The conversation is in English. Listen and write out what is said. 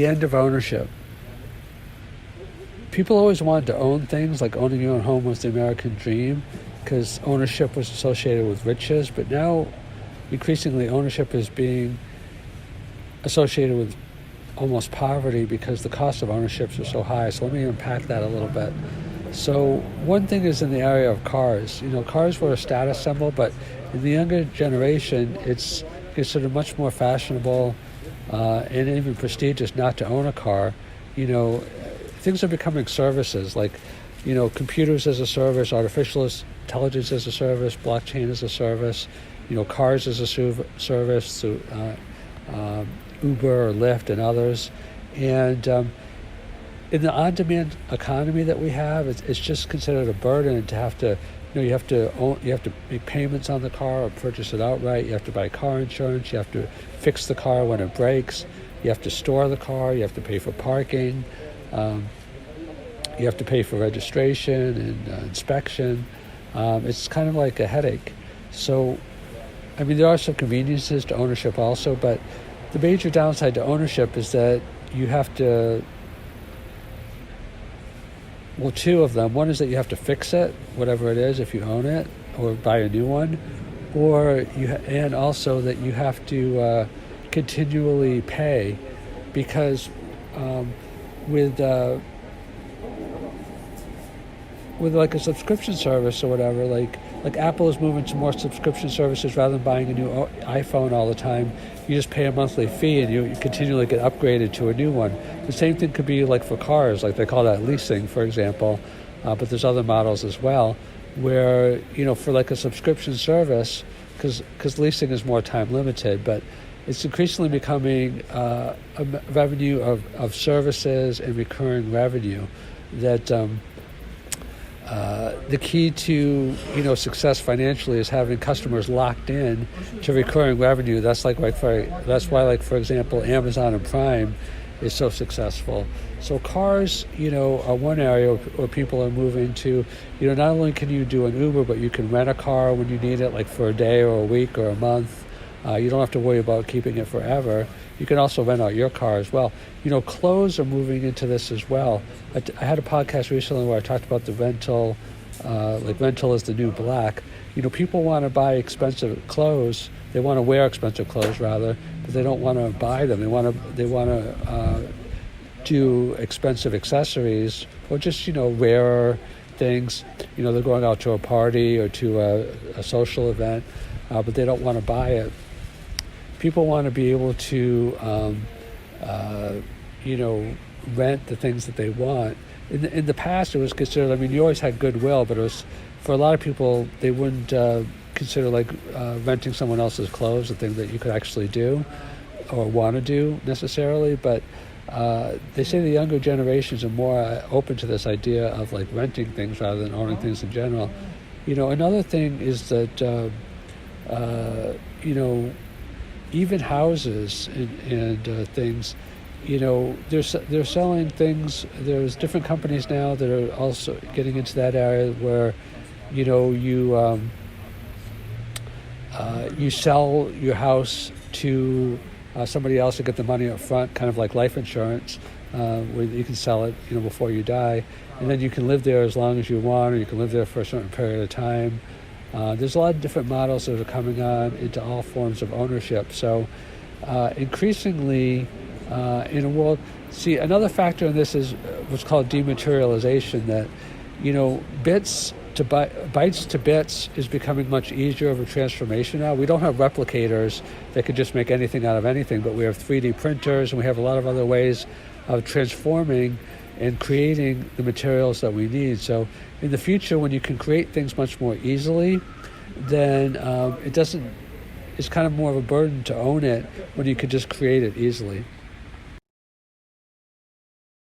the end of ownership. People always wanted to own things, like owning your own home was the American dream, because ownership was associated with riches, but now increasingly ownership is being associated with almost poverty because the cost of ownerships are so high. So let me unpack that a little bit. So one thing is in the area of cars. Cars were a status symbol, but in the younger generation, it's considered much more fashionable and even prestigious not to own a car. Things are becoming services like, computers as a service, artificial intelligence as a service, blockchain as a service, cars as a service, so, Uber or Lyft and others. And in the on-demand economy that we have, it's just considered a burden to have to, you have to make payments on the car or purchase it outright. You have to buy car insurance. You have to fix the car when it breaks. You have to store the car. You have to pay for parking. You have to pay for registration and inspection. It's kind of like a headache. So, there are some conveniences to ownership also, but the major downside to ownership is that you have to, two of them. One is that you have to fix it, whatever it is, if you own it, or buy a new one, and also that you have to continually pay, because with like a subscription service or whatever, like Apple is moving to more subscription services rather than buying a new iPhone all the time. You just pay a monthly fee and you continually get upgraded to a new one. The same thing could be like for cars, like they call that leasing, for example, but there's other models as well where, for like a subscription service, because leasing is more time limited, but it's increasingly becoming a revenue of services and recurring revenue that the key to success financially is having customers locked in to recurring revenue. That's why, for example, Amazon and Prime is so successful. So cars, are one area where people are moving to. Not only can you do an Uber, but you can rent a car when you need it, like for a day or a week or a month. You don't have to worry about keeping it forever. You can also rent out your car as well. Clothes are moving into this as well. I had a podcast recently where I talked about the rental, rental is the new black. People want to buy expensive clothes. They want to wear expensive clothes rather, but they don't want to buy them. They want to do expensive accessories or just rarer things. They're going out to a party or to a social event, but they don't want to buy it. People want to be able to, rent the things that they want. In the past, it was considered, you always had goodwill, but it was, for a lot of people, they wouldn't consider renting someone else's clothes a thing that you could actually do or want to do necessarily. But they say the younger generations are more open to this idea of renting things rather than owning things in general. Another thing is that, even houses and things, they're selling things. There's different companies now that are also getting into that area where, you sell your house to somebody else to get the money up front, kind of like life insurance, where you can sell it, before you die, and then you can live there as long as you want, or you can live there for a certain period of time. There's a lot of different models that are coming on into all forms of ownership. So increasingly in a world, another factor in this is what's called dematerialization, that, bytes to bits is becoming much easier of a transformation now. We don't have replicators that could just make anything out of anything, but we have 3D printers and we have a lot of other ways of transforming and creating the materials that we need. So in the future, when you can create things much more easily, then it's kind of more of a burden to own it when you can just create it easily.